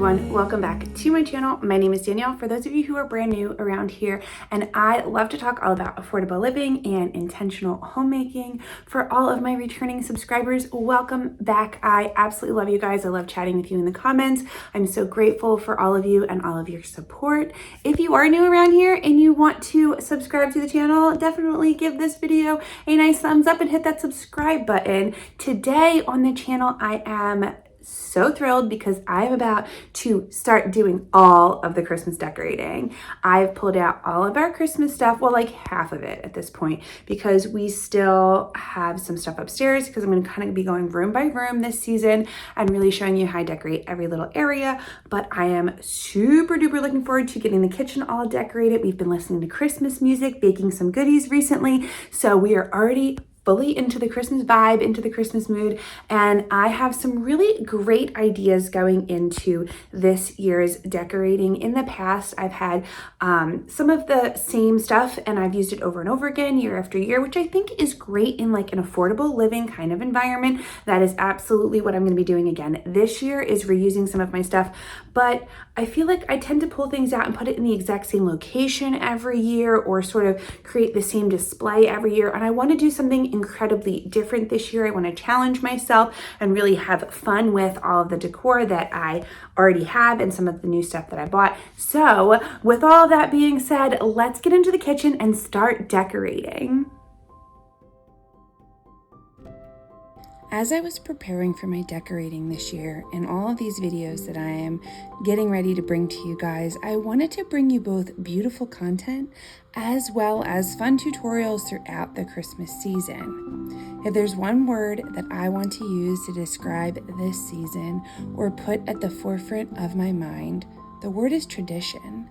everyone, welcome back to my channel. My name is Danielle, for those of you who are brand new around here, and I love to talk all about affordable living and intentional homemaking. For all of my returning subscribers, welcome back. I absolutely love you guys. I love chatting with you in the comments. I'm so grateful for all of you and all of your support. If you are new around here and you want to subscribe to the channel, definitely give this video a nice thumbs up and hit that subscribe button. Today on the channel, I am so thrilled because I'm about to start doing all of the Christmas decorating. I've pulled out all of our Christmas stuff, well, like half of it at this point, because we still have some stuff upstairs because I'm going to kind of be going room by room this season and really showing you how I decorate every little area. But I am super duper looking forward to getting the kitchen all decorated. We've been listening to Christmas music, baking some goodies recently, so we are already fully into the Christmas vibe, into the Christmas mood, and I have some really great ideas going into this year's decorating. In the past, I've had some of the same stuff and I've used it over and over again, year after year, which I think is great in like an affordable living kind of environment. That is absolutely what I'm going to be doing again this year, is reusing some of my stuff. But I feel like I tend to pull things out and put it in the exact same location every year, or sort of create the same display every year. And I want to do something incredibly different this year. I want to challenge myself and really have fun with all of the decor that I already have and some of the new stuff that I bought. So with all that being said, let's get into the kitchen and start decorating. As I was preparing for my decorating this year and all of these videos that I am getting ready to bring to you guys, I wanted to bring you both beautiful content as well as fun tutorials throughout the Christmas season. If there's one word that I want to use to describe this season or put at the forefront of my mind, the word is tradition.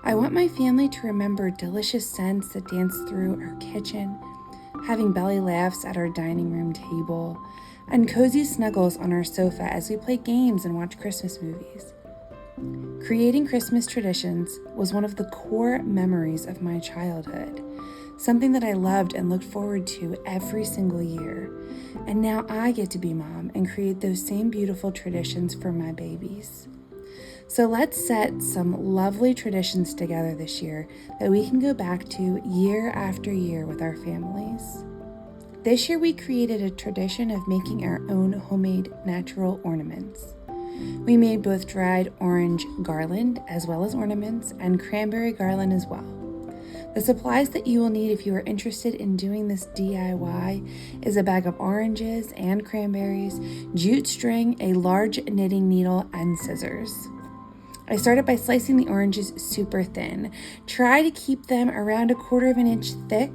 I want my family to remember delicious scents that dance through our kitchen, having belly laughs at our dining room table, and cozy snuggles on our sofa as we play games and watch Christmas movies. Creating Christmas traditions was one of the core memories of my childhood, something that I loved and looked forward to every single year. And now I get to be mom and create those same beautiful traditions for my babies. So let's set some lovely traditions together this year that we can go back to year after year with our families. This year we created a tradition of making our own homemade natural ornaments. We made both dried orange garland as well as ornaments, and cranberry garland as well. The supplies that you will need if you are interested in doing this DIY is a bag of oranges and cranberries, jute string, a large knitting needle, and scissors. I started by slicing the oranges super thin. Try to keep them around 1/4 inch thick.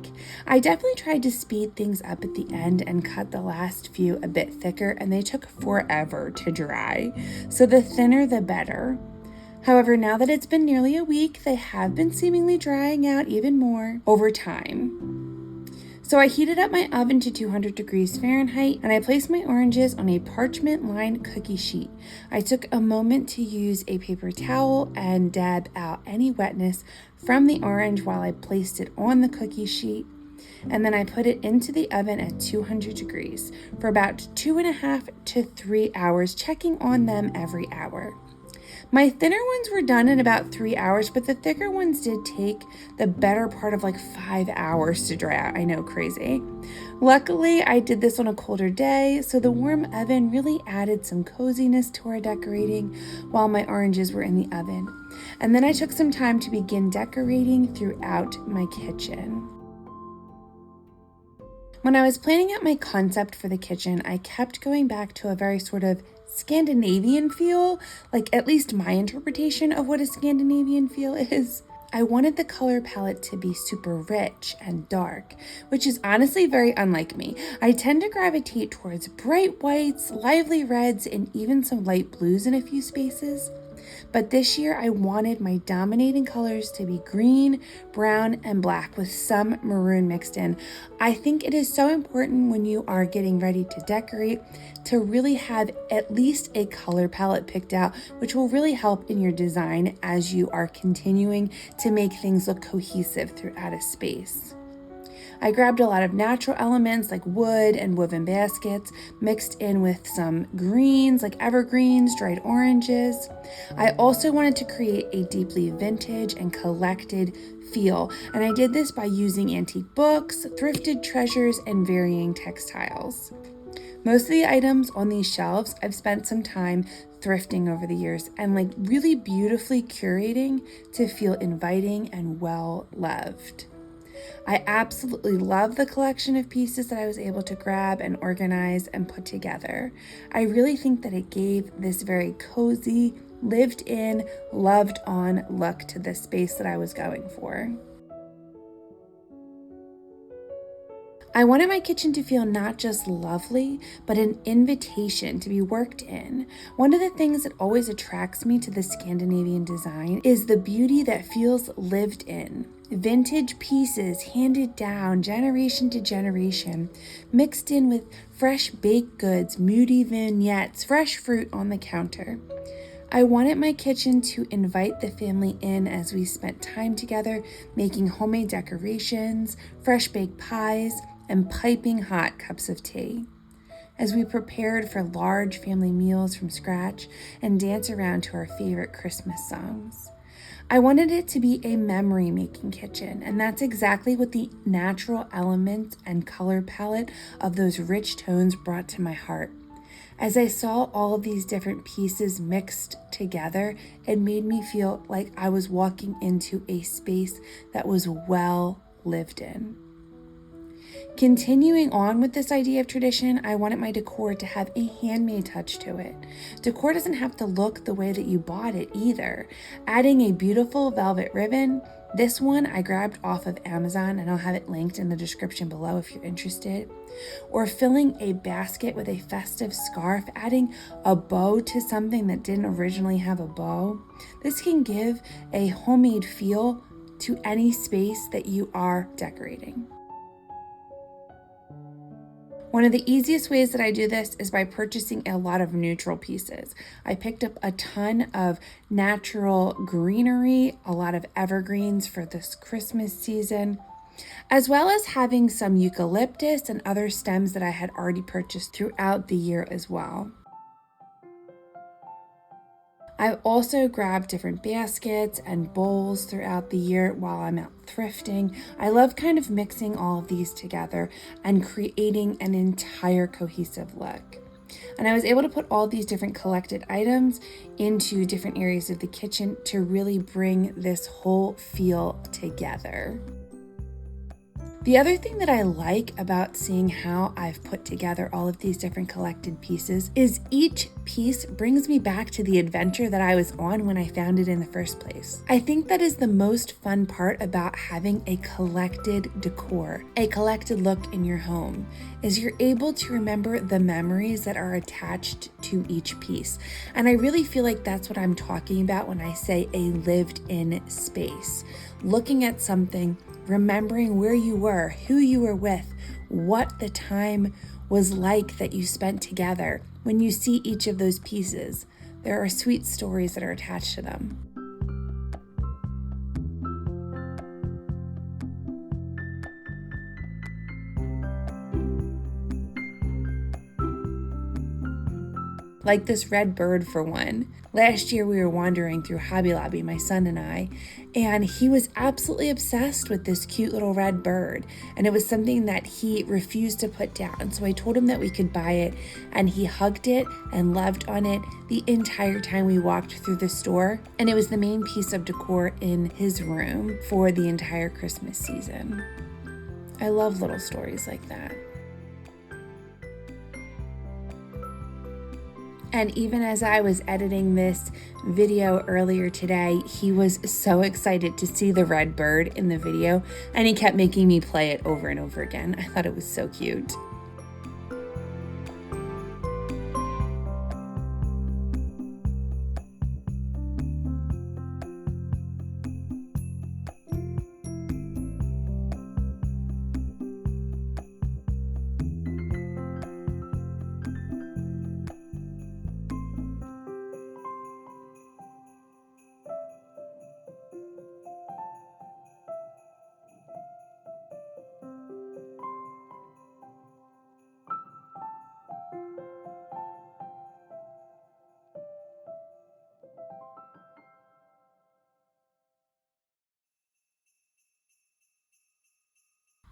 I definitely tried to speed things up at the end and cut the last few a bit thicker, and they took forever to dry. So the thinner the better. However, now that it's been nearly a week, they have been seemingly drying out even more over time. So I heated up my oven to 200 degrees Fahrenheit, and I placed my oranges on a parchment-lined cookie sheet. I took a moment to use a paper towel and dab out any wetness from the orange while I placed it on the cookie sheet. And then I put it into the oven at 200 degrees for about 2.5 to 3 hours, checking on them every hour. My thinner ones were done in about 3 hours, but the thicker ones did take the better part of like 5 hours to dry out. I know, crazy. Luckily, I did this on a colder day, so the warm oven really added some coziness to our decorating while my oranges were in the oven. And then I took some time to begin decorating throughout my kitchen. When I was planning out my concept for the kitchen, I kept going back to a very sort of Scandinavian feel, like at least my interpretation of what a Scandinavian feel is. I wanted the color palette to be super rich and dark, which is honestly very unlike me. I tend to gravitate towards bright whites, lively reds, and even some light blues in a few spaces. But this year I wanted my dominating colors to be green, brown, and black with some maroon mixed in. I think it is so important when you are getting ready to decorate to really have at least a color palette picked out, which will really help in your design as you are continuing to make things look cohesive throughout a space. I grabbed a lot of natural elements like wood and woven baskets, mixed in with some greens like evergreens, dried oranges. I also wanted to create a deeply vintage and collected feel, and I did this by using antique books, thrifted treasures, and varying textiles. Most of the items on these shelves I've spent some time thrifting over the years and like really beautifully curating to feel inviting and well loved. I absolutely love the collection of pieces that I was able to grab and organize and put together. I really think that it gave this very cozy, lived in, loved on look to this space that I was going for. I wanted my kitchen to feel not just lovely, but an invitation to be worked in. One of the things that always attracts me to the Scandinavian design is the beauty that feels lived in. Vintage pieces handed down generation to generation, mixed in with fresh baked goods, moody vignettes, fresh fruit on the counter. I wanted my kitchen to invite the family in as we spent time together making homemade decorations, fresh baked pies, and piping hot cups of tea. As we prepared for large family meals from scratch and dance around to our favorite Christmas songs. I wanted it to be a memory-making kitchen, and that's exactly what the natural element and color palette of those rich tones brought to my heart. As I saw all of these different pieces mixed together, it made me feel like I was walking into a space that was well lived in. Continuing on with this idea of tradition, I wanted my decor to have a handmade touch to it. Decor doesn't have to look the way that you bought it either. Adding a beautiful velvet ribbon, this one I grabbed off of Amazon and I'll have it linked in the description below if you're interested. Or filling a basket with a festive scarf, adding a bow to something that didn't originally have a bow. This can give a homemade feel to any space that you are decorating. One of the easiest ways that I do this is by purchasing a lot of neutral pieces. I picked up a ton of natural greenery, a lot of evergreens for this Christmas season, as well as having some eucalyptus and other stems that I had already purchased throughout the year as well. I've also grabbed different baskets and bowls throughout the year while I'm out thrifting. I love kind of mixing all of these together and creating an entire cohesive look. And I was able to put all these different collected items into different areas of the kitchen to really bring this whole feel together. The other thing that I like about seeing how I've put together all of these different collected pieces is each piece brings me back to the adventure that I was on when I found it in the first place. I think that is the most fun part about having a collected decor, a collected look in your home, is you're able to remember the memories that are attached to each piece. And I really feel like that's what I'm talking about when I say a lived-in space. Looking at something, remembering where you were, who you were with, what the time was like that you spent together. When you see each of those pieces, there are sweet stories that are attached to them. Like this red bird for one. Last year we were wandering through Hobby Lobby, my son and I, and he was absolutely obsessed with this cute little red bird. And it was something that he refused to put down. So I told him that we could buy it, and he hugged it and loved on it the entire time we walked through the store. And it was the main piece of decor in his room for the entire Christmas season. I love little stories like that. And even as I was editing this video earlier today, he was so excited to see the red bird in the video, and he kept making me play it over and over again. I thought it was so cute.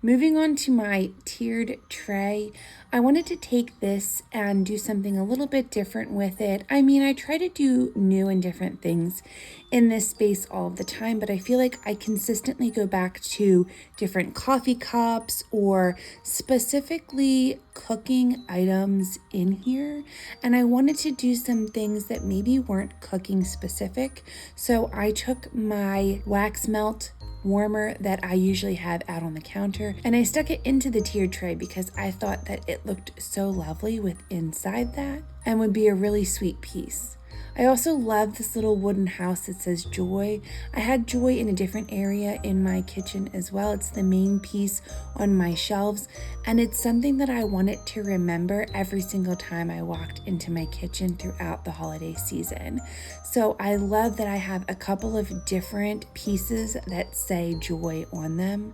Moving on to my tiered tray, I wanted to take this and do something a little bit different with it. I mean, I try to do new and different things in this space all of the time, but I feel like I consistently go back to different coffee cups or specifically cooking items in here. And I wanted to do some things that maybe weren't cooking specific. So I took my wax melt warmer that I usually have out on the counter, and I stuck it into the tiered tray because I thought that it looked so lovely with inside that and would be a really sweet piece. I also love this little wooden house that says joy. I had joy in a different area in my kitchen as well. It's the main piece on my shelves, and it's something that I wanted to remember every single time I walked into my kitchen throughout the holiday season. So I love that I have a couple of different pieces that say joy on them.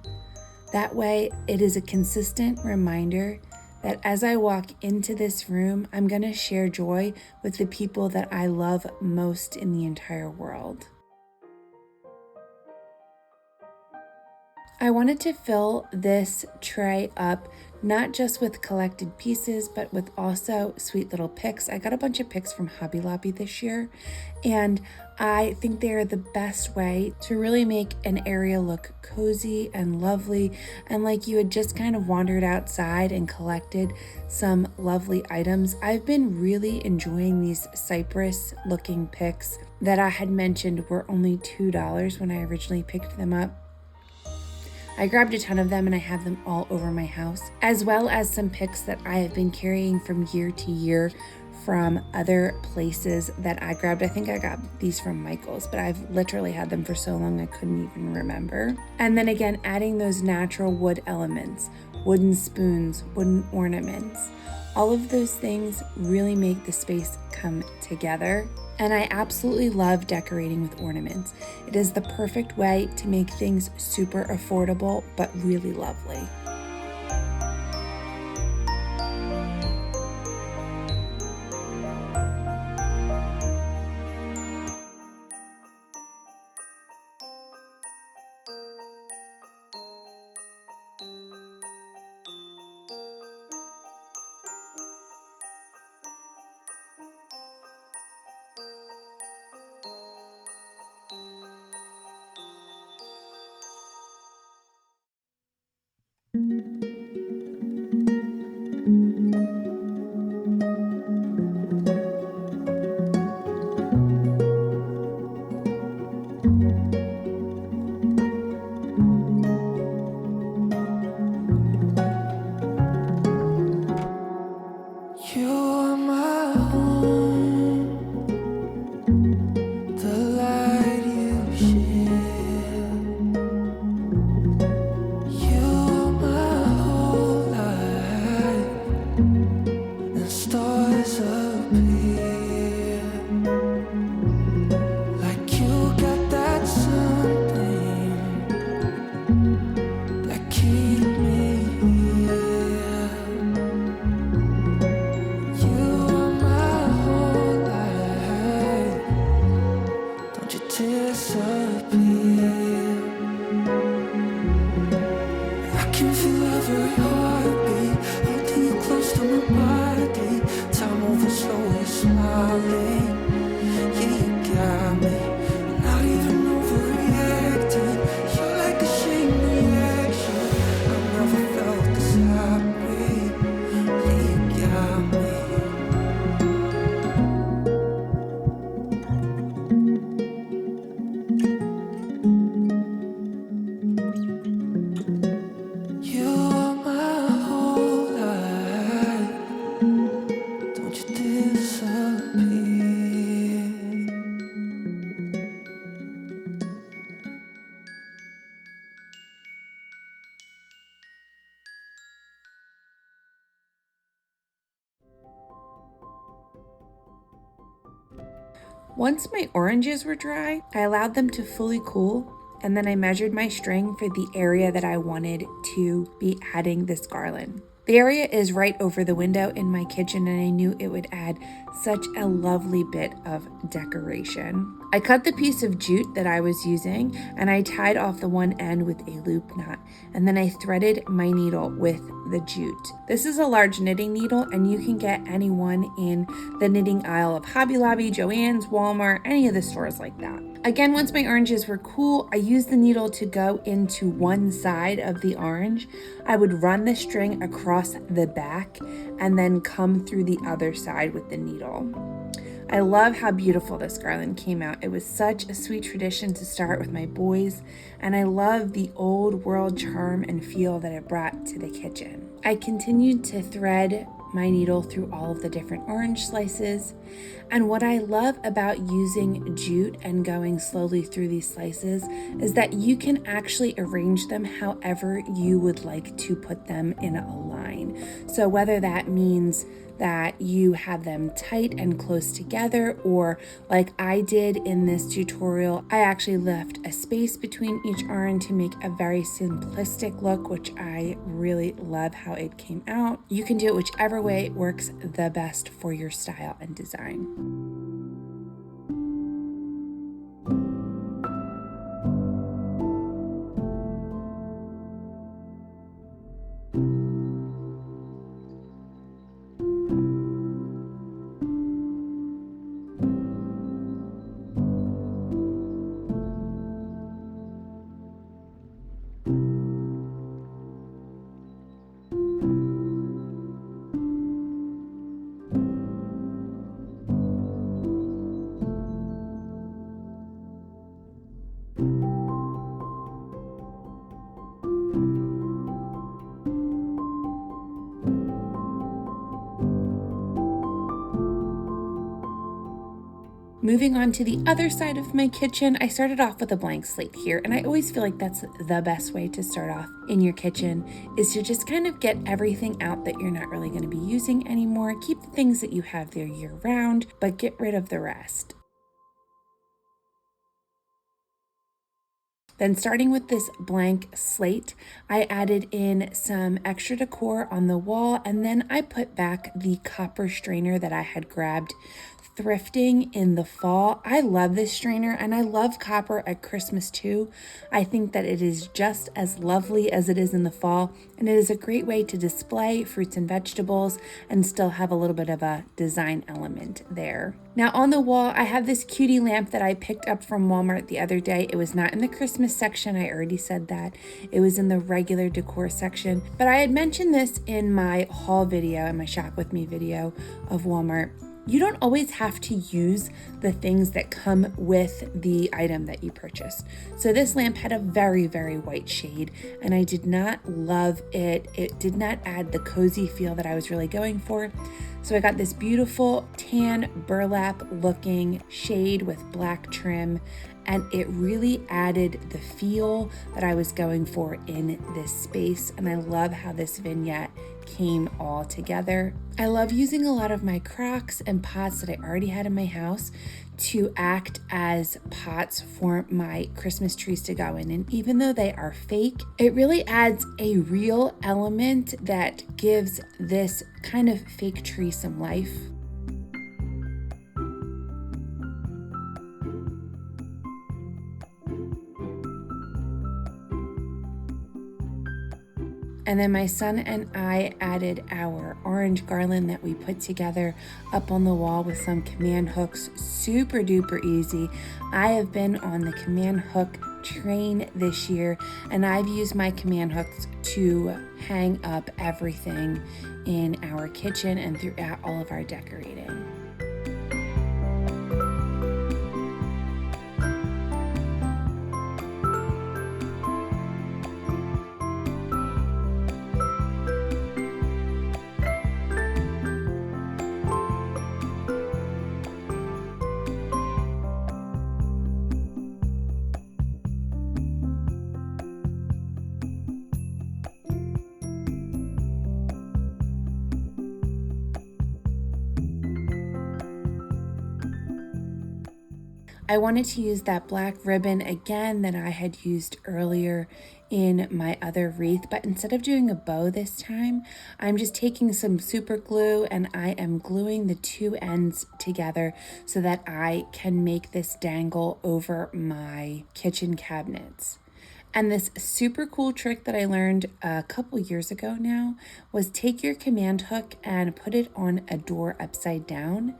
That way it is a consistent reminder that as I walk into this room, I'm going to share joy with the people that I love most in the entire world. I wanted to fill this tray up not just with collected pieces, but with also sweet little picks. I got a bunch of picks from Hobby Lobby this year, and I think they are the best way to really make an area look cozy and lovely, and like you had just kind of wandered outside and collected some lovely items. I've been really enjoying these cypress looking picks that I had mentioned were only $2 when I originally picked them up. I grabbed a ton of them and I have them all over my house, as well as some picks that I have been carrying from year to year from other places that I grabbed. I think I got these from Michael's, but I've literally had them for so long I couldn't even remember. And then again, adding those natural wood elements, wooden spoons, wooden ornaments, all of those things really make the space come together. And I absolutely love decorating with ornaments. It is the perfect way to make things super affordable, but really lovely. Once my oranges were dry, I allowed them to fully cool, and then I measured my string for the area that I wanted to be adding this garland. The area is right over the window in my kitchen, and I knew it would add such a lovely bit of decoration. I cut the piece of jute that I was using and I tied off the one end with a loop knot, and then I threaded my needle with the jute. This is a large knitting needle and you can get any one in the knitting aisle of Hobby Lobby, Joann's, Walmart, any of the stores like that. Again, once my oranges were cool, I used the needle to go into one side of the orange. I would run the string across the back and then come through the other side with the needle. I love how beautiful this garland came out. It was such a sweet tradition to start with my boys, and I love the old world charm and feel that it brought to the kitchen. I continued to thread my needle through all of the different orange slices, and what I love about using jute and going slowly through these slices is that you can actually arrange them however you would like to put them in a line. So whether that means that you have them tight and close together, or like I did in this tutorial, I actually left a space between each orange to make a very simplistic look, which I really love how it came out. You can do it whichever way works the best for your style and design. Moving on to the other side of my kitchen, I started off with a blank slate here, and I always feel like that's the best way to start off in your kitchen, is to just kind of get everything out that you're not really going to be using anymore. Keep the things that you have there year round, but get rid of the rest. Then starting with this blank slate, I added in some extra decor on the wall, and then I put back the copper strainer that I had grabbed thrifting in the fall. I love this strainer and I love copper at Christmas too. I think that it is just as lovely as it is in the fall, and it is a great way to display fruits and vegetables and still have a little bit of a design element there. Now on the wall, I have this cutie lamp that I picked up from Walmart the other day. It was not in the Christmas section, I already said that. It was in the regular decor section, but I had mentioned this in my haul video, in my shop with me video of Walmart. You don't always have to use the things that come with the item that you purchased. So this lamp had a very, very white shade, and I did not love it. It did not add the cozy feel that I was really going for. So I got this beautiful tan burlap looking shade with black trim, and it really added the feel that I was going for in this space. And I love how this vignette came all together. I love using a lot of my crocks and pots that I already had in my house to act as pots for my Christmas trees to go in. And even though they are fake, it really adds a real element that gives this kind of fake tree some life. And then my son and I added our orange garland that we put together up on the wall with some command hooks. Super duper easy. I have been on the command hook train this year, and I've used my command hooks to hang up everything in our kitchen and throughout all of our decorating. I wanted to use that black ribbon again that I had used earlier in my other wreath, but instead of doing a bow this time, I'm just taking some super glue and I am gluing the two ends together so that I can make this dangle over my kitchen cabinets. And this super cool trick that I learned a couple years ago now was take your command hook and put it on a door upside down.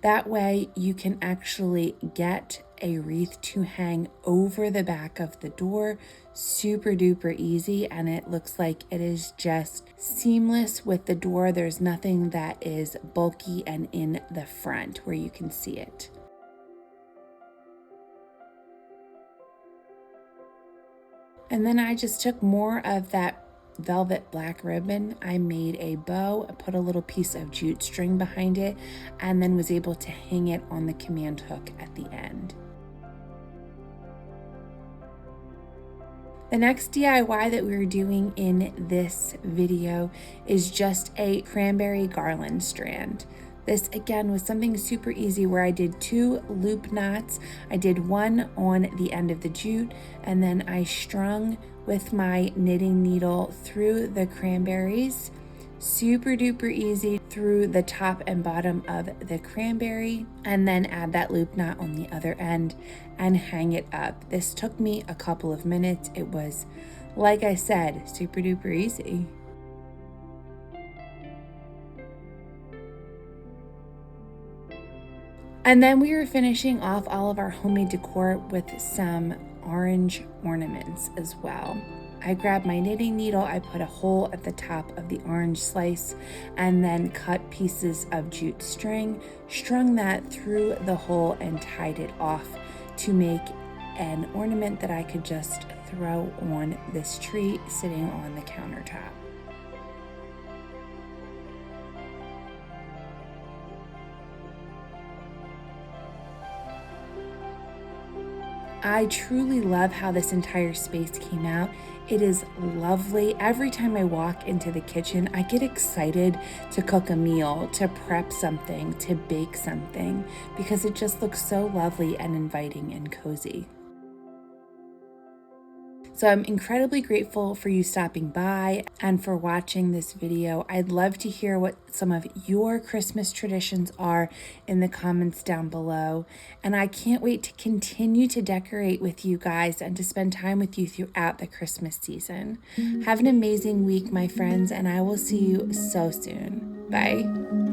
That way you can actually get a wreath to hang over the back of the door. Super duper easy, and it looks like it is just seamless with the door. There's nothing that is bulky and in the front where you can see it. And then I just took more of that velvet black ribbon. I made a bow, I put a little piece of jute string behind it, and then was able to hang it on the command hook at the end. The next DIY that we were doing in this video is just a cranberry garland strand. This again was something super easy where I did 2 loop knots. I did one on the end of the jute, and then I strung with my knitting needle through the cranberries. Super duper easy through the top and bottom of the cranberry, and then add that loop knot on the other end and hang it up. This took me a couple of minutes. It was, like I said, super duper easy. And then we were finishing off all of our homemade decor with some orange ornaments as well. I grabbed my knitting needle, I put a hole at the top of the orange slice, and then cut pieces of jute string, strung that through the hole, and tied it off to make an ornament that I could just throw on this tree sitting on the countertop. I truly love how this entire space came out. It is lovely. Every time I walk into the kitchen, I get excited to cook a meal, to prep something, to bake something, because it just looks so lovely and inviting and cozy. So I'm incredibly grateful for you stopping by and for watching this video. I'd love to hear what some of your Christmas traditions are in the comments down below. And I can't wait to continue to decorate with you guys and to spend time with you throughout the Christmas season. Have an amazing week, my friends, and I will see you so soon. Bye.